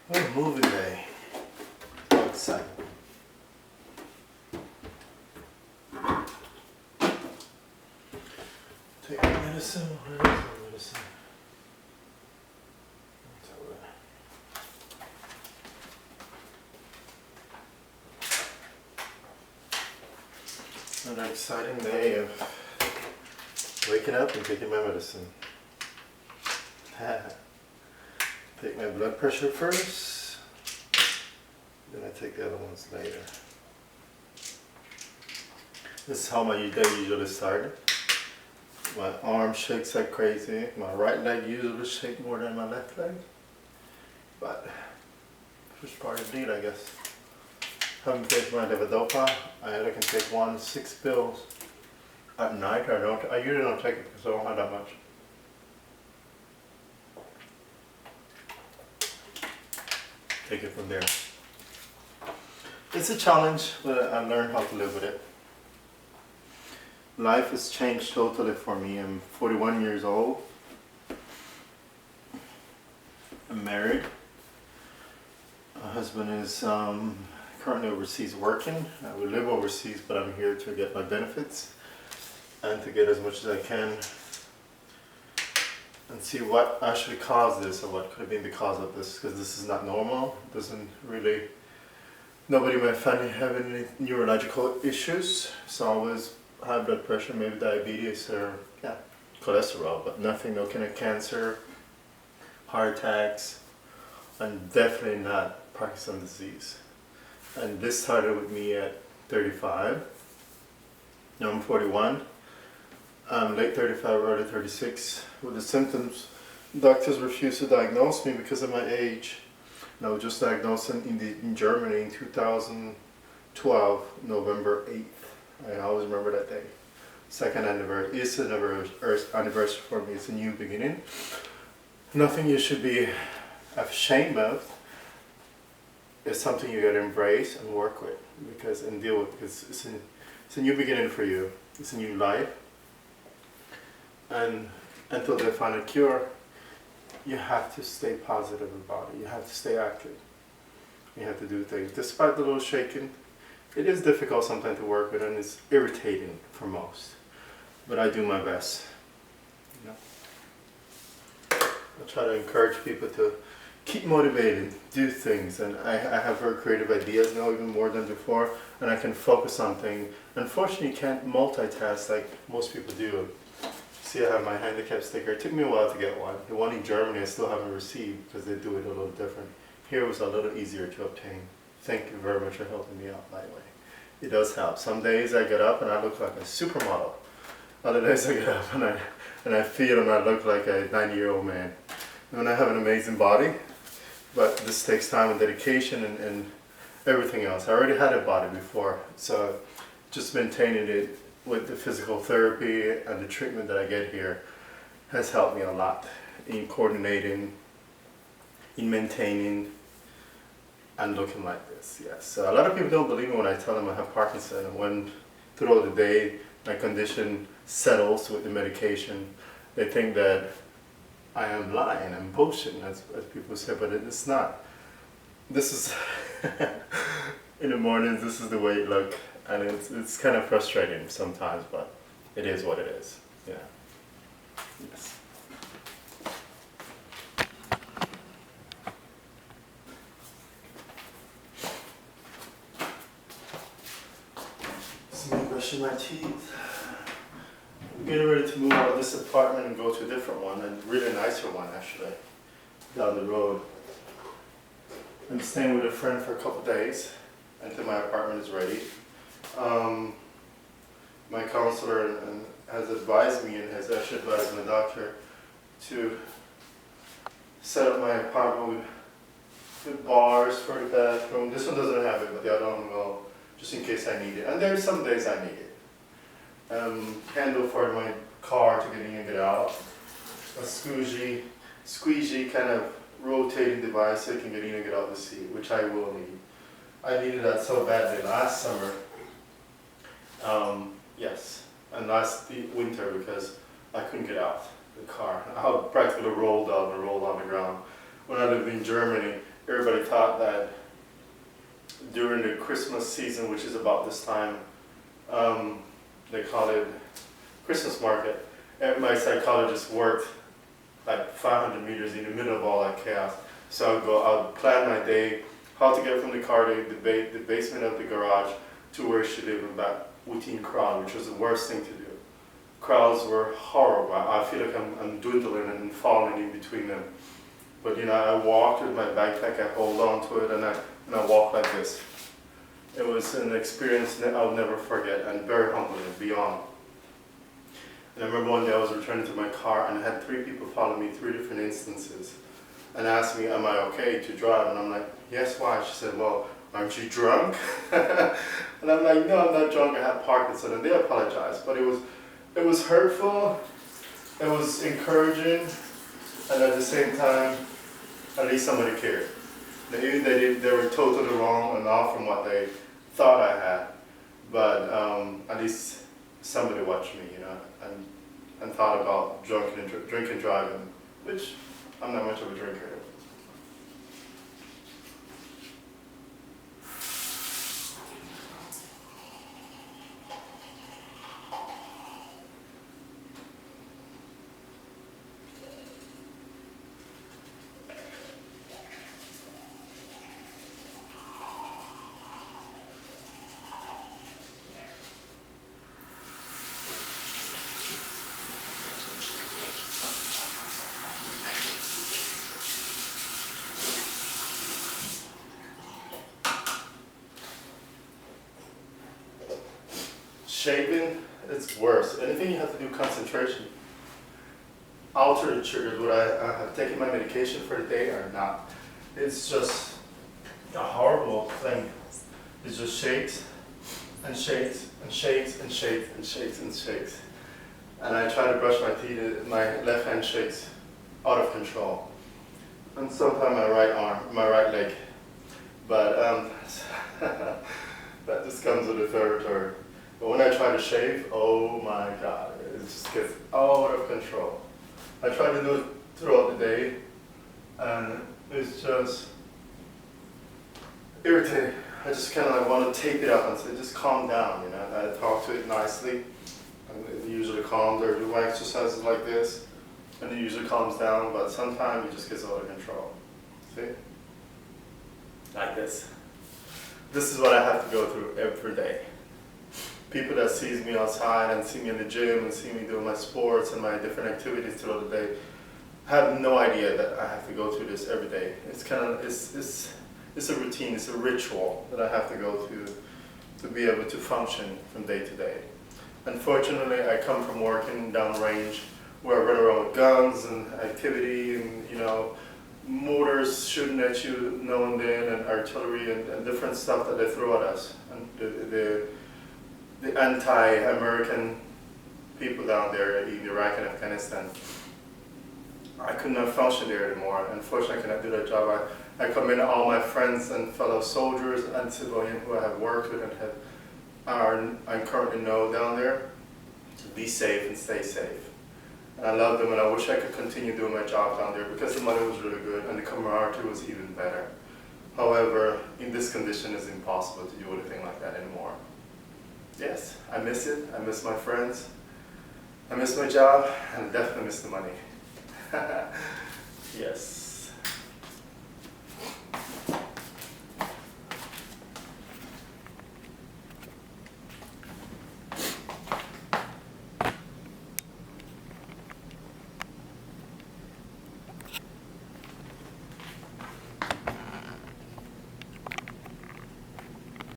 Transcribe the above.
What a movie day. So excited. Take my medicine. Where is my medicine? Another exciting day of waking up and taking my medicine. Take my blood pressure first, then I take the other ones later. This is how my day usually started. My arm shakes like crazy. My right leg usually shakes more than my left leg. But first part of the deal, I guess. Haven't taken my levodopa. I can take 6 pills at night. I usually don't take it because I don't have that much. Take it from there. It's a challenge, but I learned how to live with it. Life has changed totally for me. I'm 41 years old. I'm married. My husband is currently overseas working. We live overseas, but I'm here to get my benefits and to get as much as I can and see what actually caused this, or what could have been the cause of this, because this is not normal. It doesn't really, nobody in my family have any neurological issues, so I always high blood pressure, maybe diabetes or cholesterol, but nothing, no kind of cancer, heart attacks, and definitely not Parkinson disease. And this started with me at 35. Now I'm 41. I'm late 35, early 36. With the symptoms, doctors refused to diagnose me because of my age. And I was just diagnosed in Germany in 2012, November 8th. I always remember that day. Second anniversary. It's an anniversary for me. It's a new beginning. Nothing you should be ashamed of. It's something you gotta embrace and work with, and deal with, because it's a new beginning for you. It's a new life. And until they find a cure, you have to stay positive about it. You have to stay active. You have to do things. Despite the little shaking, it is difficult sometimes to work with, and it's irritating for most. But I do my best. You know? I try to encourage people to keep motivated, do things, and I have very creative ideas now, even more than before, and I can focus on things. Unfortunately, you can't multitask like most people do. See, I have my handicap sticker. It took me a while to get one. The one in Germany I still haven't received because they do it a little different. Here it was a little easier to obtain. Thank you very much for helping me out, by the way. It does help. Some days I get up and I look like a supermodel. Other days I get up and I feel and I look like a 90-year-old man. And I have an amazing body, but this takes time and dedication and everything else. I already had a body before, so just maintaining it with the physical therapy and the treatment that I get here has helped me a lot in coordinating, in maintaining, and looking like this. Yes. So a lot of people don't believe me when I tell them I have Parkinson, and when throughout the day my condition settles with the medication, they think that I am lying, I'm bullshitting, as people say, but it's not. This is, in the mornings, this is the way it looks. And it's kind of frustrating sometimes, but it is what it is. Yeah. Yes. So I'm brushing my teeth. I'm getting ready to move out of this apartment and go to a different one, and a really nicer one actually, down the road. I'm staying with a friend for a couple days until my apartment is ready. My counselor has advised me, and has actually advised my doctor, to set up my apartment with bars for the bathroom. This one doesn't have it, but the other one will, just in case I need it. And there's some days I need it. Handle for my car to get in and get out. A squeegee kind of rotating device so you can get in and get out the seat, which I will need. I needed that so badly last summer. Yes, and last winter because I couldn't get out the car. I practically rolled out and rolled on the ground. When I lived in Germany, everybody thought that during the Christmas season, which is about this time, they call it Christmas market, and my psychologist worked like 500 meters in the middle of all that chaos. So I would plan my day, how to get from the car to the basement of the garage to where she lived and back within crowd, which was the worst thing to do. Crowds were horrible. I feel like I'm dwindling and falling in between them. But you know, I walked with my backpack, I hold on to it, and I walk like this. It was an experience that I'll never forget, and very humbling beyond. And I remember one day I was returning to my car and I had 3 people follow me, 3 different instances, and asked me, am I okay to drive? And I'm like, yes, why? She said, well, aren't you drunk? And I'm like, no, I'm not drunk, I have Parkinson. And they apologized, but it was hurtful, it was encouraging, and at the same time, at least somebody cared. They were totally wrong and off from what they thought I had, but at least somebody watched me, you know, and thought about drinking driving, which I'm not much of a drinker. Shaving, it's worse. Anything you have to do concentration. Alter the triggers. Would I have taken my medication for the day or not? It's just a horrible thing. It just shakes and shakes and shakes and shakes and shakes and shakes. And I try to brush my teeth, my left hand shakes out of control. And sometimes my right leg. But that just comes with the territory. But when I try to shave, oh my God, it just gets out of control. I try to do it throughout the day, and it's just irritating. I just kind of like want to tape it up and say, just calm down, you know. I talk to it nicely, and it usually calms, or do exercises like this, and it usually calms down, but sometimes it just gets out of control. See? Like this. This is what I have to go through every day. People that sees me outside and see me in the gym and see me doing my sports and my different activities throughout the day have no idea that I have to go through this every day. It's kind of, it's a routine, it's a ritual that I have to go through to be able to function from day to day. Unfortunately, I come from working downrange where I run around with guns and activity and, you know, mortars shooting at you now and then, and artillery and different stuff that they throw at us. And the anti-American people down there in Iraq and Afghanistan, I could not function there anymore. Unfortunately, I cannot do that job. I commend all my friends and fellow soldiers and civilians who I have worked with and I currently know down there to be safe and stay safe. And I love them, and I wish I could continue doing my job down there because the money was really good and the camaraderie was even better. However, in this condition, it's impossible to do anything like that anymore. Yes, I miss it. I miss my friends. I miss my job, and I definitely miss the money. Yes.